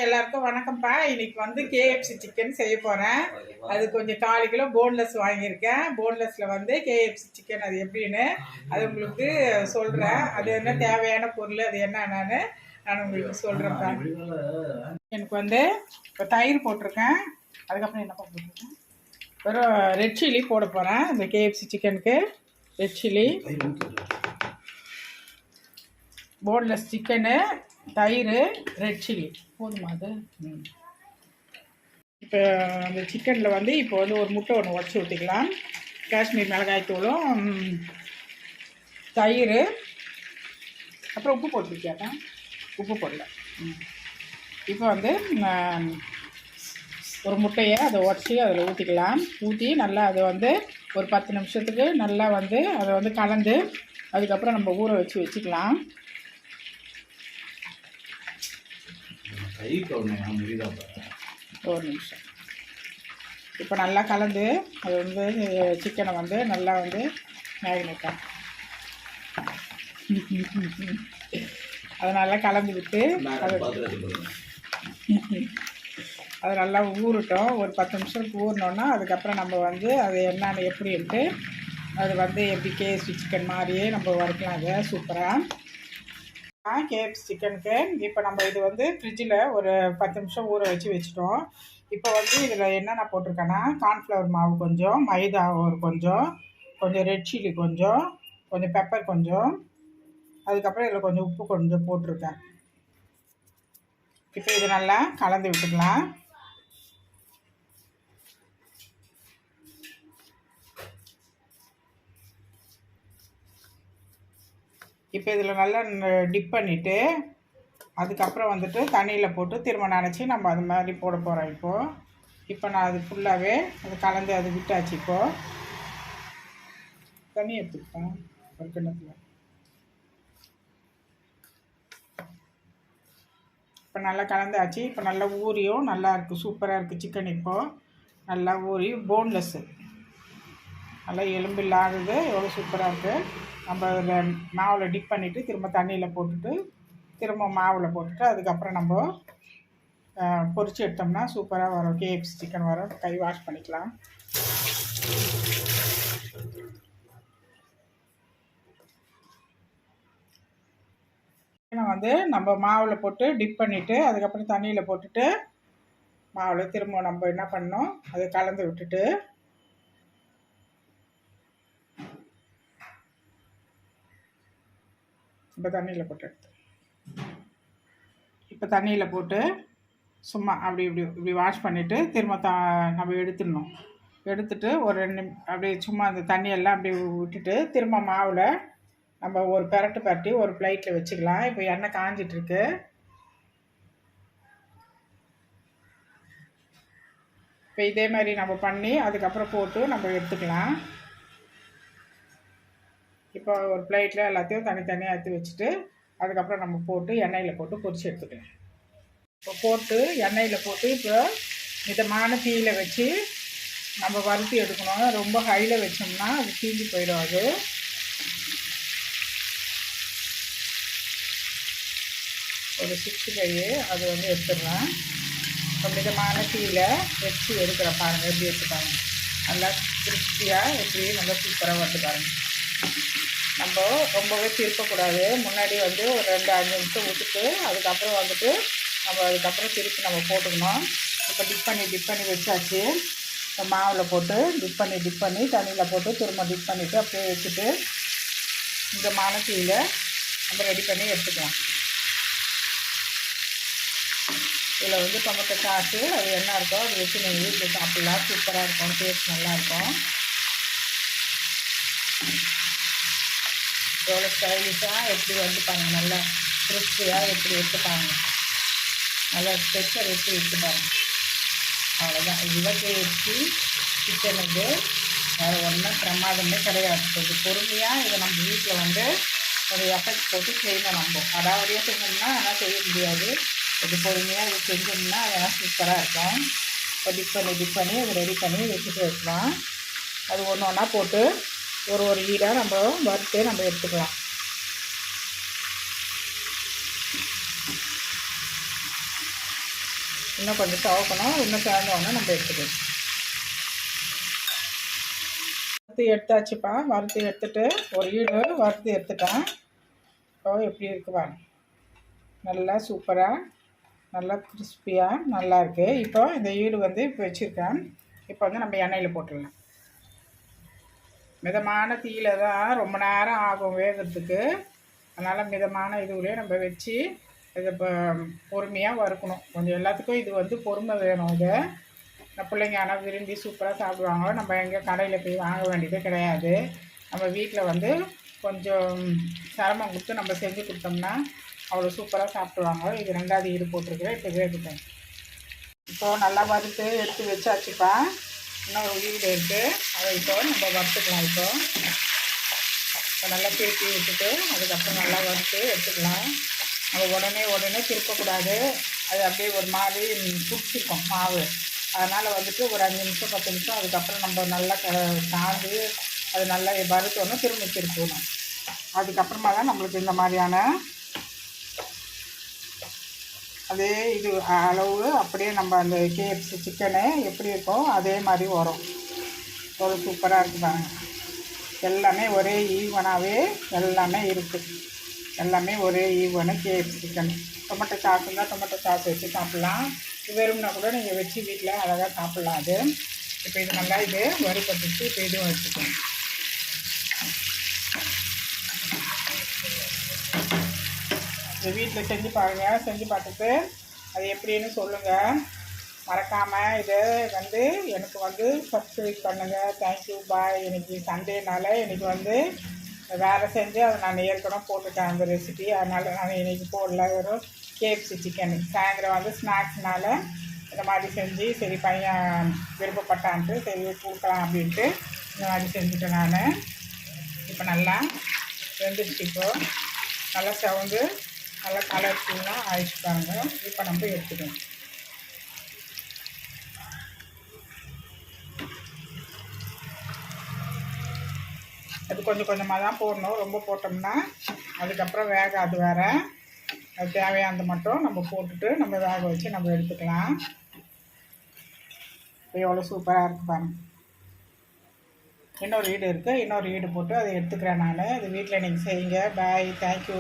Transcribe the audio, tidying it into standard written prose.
எல்லாருக்கும் வணக்கம்ப்பா. இன்னைக்கு வந்து கேஎஃப்சி சிக்கன் செய்ய போகிறேன். அது கொஞ்சம் 4 கிலோ போன்லெஸ் வாங்கியிருக்கேன். போன்லெஸ்ல வந்து கேஎஃப்சி சிக்கன் அது எப்படின்னு அது உங்களுக்கு சொல்கிறேன். அது என்ன தேவையான பொருள், அது என்னென்னு நான் உங்களுக்கு சொல்கிறேன்ப்பா. எனக்கு வந்து இப்போ தயிர் போட்டிருக்கேன். அதுக்கப்புறம் என்னப்பா போட்டிருக்கேன், வெறும் ரெட் சில்லி போட போகிறேன். இந்த கேஎஃப்சி சிக்கனுக்கு ரெட் சில்லி, போன்லெஸ் சிக்கனு, தயிர், ரெட் சில்லி போதுமா அது? இப்போ அந்த சிக்கனில் வந்து இப்போ வந்து ஒரு முட்டை ஒன்று உடச்சி ஊற்றிக்கலாம். காஷ்மீர் மிளகாய் தூளும் தயிர், அப்புறம் உப்பு போட்டுருக்கியாக்கா? உப்பு போடல. இப்போ வந்து ஒரு முட்டையை அதை உடச்சி அதில் ஊற்றிக்கலாம். ஊற்றி நல்லா அதை வந்து ஒரு 10 நிமிஷத்துக்கு நல்லா வந்து அதை வந்து கலந்து அதுக்கப்புறம் நம்ம ஊற வச்சுக்கலாம். ஒரு நிமிஷம். இப்போ நல்லா கலந்து அது வந்து சிக்கனை வந்து நல்லா வந்து மேகினேட்டாக அதை நல்லா கலந்து விட்டு அது நல்லா ஊறட்டும். ஒரு 10 நிமிஷத்துக்கு ஊறினோன்னா அதுக்கப்புறம் நம்ம வந்து அது என்னென்னு எப்படின்ட்டு அது வந்து எப்படி கேஎஃப்சி சிக்கன் மாதிரியே நம்ம வறுக்கலாம். அதை சூப்பராக கேஎஃப்சி சிக்கனுக்கு இப்போ நம்ம இது வந்து ஃப்ரிட்ஜில் ஒரு 10 நிமிஷம் ஊற வச்சுட்டோம். இப்போ வந்து இதில் என்னென்ன போட்டிருக்கேன்னா, கார்ன்ஃப்ளவர் மாவு கொஞ்சம், மைதா ஒரு கொஞ்சம் ரெட் சில்லி கொஞ்சம் பெப்பர் கொஞ்சம், அதுக்கப்புறம் இதில் கொஞ்சம் உப்பு கொஞ்சம் போட்டிருக்கேன். இப்போ இது நல்லா கலந்து விட்டுக்கலாம். இப்போ இதில் நல்லா டிப் பண்ணிவிட்டு அதுக்கப்புறம் வந்துட்டு தண்ணியில் போட்டு திரும்ப நினச்சி நம்ம அது மாதிரி போட போகிறோம். இப்போ நான் அது ஃபுல்லாகவே அது கலந்து அது விட்டாச்சு. இப்போது தண்ணி எடுத்துக்கிட்டேன் ஒரு கிண்ணத்தில். இப்போ நல்லா கலந்தாச்சு. இப்போ நல்லா ஊறியும் நல்லா இருக்குது, சூப்பராக இருக்குது சிக்கன். இப்போது நல்லா ஊறி போன்லெஸ்ஸு நல்லா எலும்பு இல்லாதது எவ்வளோ சூப்பராக இருக்குது. நம்ம அதில் மாவில் டிப் பண்ணிவிட்டு திரும்ப தண்ணியில் போட்டுட்டு திரும்ப மாவில் போட்டுட்டு அதுக்கப்புறம் நம்ம பொரிச்சு எடுத்தோம்னா சூப்பராக வரும். கேஎஃப்சி சிக்கன் வரும். கை வாஷ் பண்ணிக்கலாம். வந்து நம்ம மாவில் போட்டு டிப் பண்ணிவிட்டு அதுக்கப்புறம் தண்ணியில் போட்டுட்டு மாவில் திரும்ப நம்ம என்ன பண்ணோம், அதை கலந்து விட்டுட்டு இப்போ தண்ணியில் போட்டு இப்போ தண்ணியில் போட்டு சும்மா இப்படி வாஷ் பண்ணிவிட்டு திரும்ப நம்ம எடுத்துட்டு ஒரு 2 அப்படியே சும்மா அந்த தண்ணியெல்லாம் அப்படி விட்டுட்டு திரும்ப மாவில் நம்ம ஒரு பரட்டி ஒரு பிளேட்டில் வச்சுக்கலாம். இப்போ எண்ணெய் காஞ்சிட்ருக்கு. இப்போ இதே மாதிரி நம்ம பண்ணி அதுக்கப்புறம் போட்டு நம்ம எடுத்துக்கலாம். இப்போ ஒரு பிளேட்டில் எல்லாத்தையும் தனித்தனியாக எடுத்து வச்சுட்டு அதுக்கப்புறம் நம்ம போட்டு எண்ணெயில் போட்டு பொரிச்சு எடுத்துக்கலாம். இப்போ போட்டு எண்ணெயில் போட்டு இப்போ மிதமான தீயில் வச்சு நம்ம வறுத்து எடுக்கணும். ரொம்ப ஹையில் வச்சோம்னா அது தீஞ்சு போயிடும். அது ஒரு 65 அது வந்து எடுத்துடுறேன். இப்போ மிதமான தீயில் வச்சு எடுக்கிற பாருங்கள், எப்படி எடுத்துப்பாங்க நல்லா கிறிஸ்பியாக எப்படி நல்லா சூப்பராக வந்து பாருங்கள். நம்ம ரொம்பவே திருப்பக்கூடாது. முன்னாடி வந்து ஒரு 2-5 நிமிஷம் விட்டுட்டு அதுக்கப்புறம் வந்துட்டு நம்ம அதுக்கப்புறம் திருப்பி நம்ம போட்டுக்கணும். இப்போ டிப் பண்ணி வச்சாச்சு. இப்போ மாவில் போட்டு டிப் பண்ணி தண்ணியில் போட்டு திரும்ப டிப் பண்ணிவிட்டு அப்படியே வச்சுட்டு இந்த மானத்தீயில் நம்ம ரெடி பண்ணி எடுத்துக்கலாம். இதில் வந்து டொமேட்டோ சாஸு அது என்ன இருக்கோ அது வச்சு நீங்கள் வீட்டில் சாப்பிட்லாம். சூப்பராக இருக்கும், டேஸ்ட் நல்லாயிருக்கும். எவ்வளோ ஸ்டைலிஷாக எப்படி வந்து பாருங்கள், நல்லா கிறிஸ்பியாக எப்படி எடுத்துப்பாங்க, நல்லா ஸ்பெஷல் எப்படி எடுத்துப்பாங்க. அவ்வளோதான். இதுதான் கேஎஃப்சி சிக்கனுக்கு வேறு ஒன்றும் பிரமாதமே கிடையாது. கொஞ்சம் பொறுமையாக இதை நம்ம வீட்டில் வந்து ஒரு எஃபெக்ட் போட்டு செய்யணும். நம்ம அடாவடியாக செஞ்சோம்னா ஆனால் செய்ய முடியாது. கொஞ்சம் பொறுமையாக இது செஞ்சோம்னா அதெல்லாம் சூப்பராக இருக்கும். இப்போ டிப் பண்ணி அதை ரெடி பண்ணி வச்சுட்டு வைக்கலாம். அது ஒன்று ஒன்றா போட்டு ஒரு ஈடாக நம்ம வறுத்து நம்ம எடுத்துக்கலாம். இன்னும் கொஞ்சம் துவக்கணும். இன்னும் சேர்ந்தோடனே நம்ம எடுத்துக்கலாம். வறுத்து எடுத்தாச்சுப்பா. வறுத்து எடுத்துட்டு ஒரு ஈடு வறுத்து எடுத்துட்டேன். இப்போ எப்படி இருக்கு பாருங்க. நல்லா சூப்பராக நல்லா கிறிஸ்பியாக நல்லாயிருக்கு. இப்போ இந்த ஈடு வந்து இப்போ வச்சுருக்கேன். இப்போ வந்து நம்ம எண்ணெயில் போட்டுடலாம். மிதமான தீயில தான் ரொம்ப நேரம் ஆகும் வேகிறதுக்கு. அதனால் மிதமான இதுலேயே நம்ம வச்சு இதை இப்போ பொறுமையாக வறுக்கணும். கொஞ்சம் எல்லாத்துக்கும் இது வந்து பொறுமை வேணும். இதை இந்த பிள்ளைங்க ஆனால் விரும்பி சூப்பராக சாப்பிடுவாங்க. நம்ம எங்கே கடையில் போய் வாங்க வேண்டியதே கிடையாது. நம்ம வீட்டில் வந்து கொஞ்சம் சிரமம் கொடுத்து நம்ம செஞ்சு கொடுத்தோம்னா அவ்வளோ சூப்பராக சாப்பிடுவாங்க. இது 2வது ஈடு போட்டிருக்கிறேன். இப்போ வேகட்டும். இப்போது நல்லா வறுத்து எடுத்து வச்சாச்சுப்பா. இன்னொரு ஈடு இருக்குது, அதை இப்போ நம்ம வறுத்துக்கலாம். இப்போ நல்லா திருப்பி விட்டுட்டு அதுக்கப்புறம் நல்லா வறுத்து எடுத்துக்கலாம். நம்ம உடனே திருப்பக்கூடாது. அது அப்படியே ஒரு மாதிரி பிடிச்சிருக்கும் மாவு. அதனால் வந்துட்டு ஒரு 5 நிமிஷம் 10 நிமிஷம் அதுக்கப்புறம் நம்ம நல்லா தாண்டி அது நல்லா வறுத்தோன்னு திரும்ப திருப்பணும். அதுக்கப்புறமா தான் நம்மளுக்கு இந்த மாதிரியான அதே இது அளவு அப்படியே நம்ம அந்த KFC சிக்கனு எப்படி இருக்கோ அதே மாதிரி வரும். ஒரு சூப்பராக இருக்குது பாருங்க. எல்லாமே ஒரே ஈவனாகவே எல்லாமே இருக்குது. எல்லாமே ஒரே even KFC chicken. Tomato sauce இருந்தால் டொமேட்டோ சாஸ் வச்சு சாப்பிட்லாம். வெறும்னா கூட நீங்கள் வச்சு வீட்டில் அழகாக சாப்பிட்லாம். அது இப்போ இது நல்லா இது வறுபட்டுச்சு. இப்போ இதுவும் வச்சுக்கோங்க. இது வீட்டில் செஞ்சு பாருங்கள். செஞ்சு பார்த்துட்டு அது எப்படின்னு சொல்லுங்கள். மறக்காமல் இதை வந்து எனக்கு வந்து சப்ஸ்கிரைப் பண்ணுங்கள். தேங்க்யூ, பாய். இன்றைக்கி சண்டேனால இன்றைக்கி வந்து வேறு செஞ்சு அதை நான் ஏற்கனவே போட்டுட்டேன் அந்த ரெசிபி. அதனால் நான் இன்றைக்கி போடல. வெறும் KFC சிக்கன் சாயந்தரம் வந்து ஸ்நாக்ஸ்னால் இந்த மாதிரி செஞ்சு சரி பையன் விருப்பப்பட்டான்ட்டு சரி கொடுக்கலாம் அப்படின்ட்டு இந்த மாதிரி செஞ்சுட்டேன் நான். இப்போ நல்லா வெந்துடுச்சு. இப்போது நல்லா செவந்து நல்லா கலர்ஃபுல்லாக ஆயிடுச்சுப்பாங்க. இப்போ நம்ம எடுத்துக்கணும். அது கொஞ்சம் கொஞ்சமாக தான் போடணும். ரொம்ப போட்டோம்னா அதுக்கப்புறம் வேகாது வேறு. அது தேவையானது மட்டும் நம்ம போட்டுட்டு நம்ம வேக வச்சு நம்ம எடுத்துக்கலாம். இப்போ எவ்வளோ சூப்பராக இருக்குது பாருங்க. இன்னொரு ஈடு இருக்குது. இன்னொரு ஈடு போட்டு அதை எடுத்துக்கிறேன் நான். இது வீட்டில் நீங்கள் செய்யுங்க. பாய். தேங்க்யூ.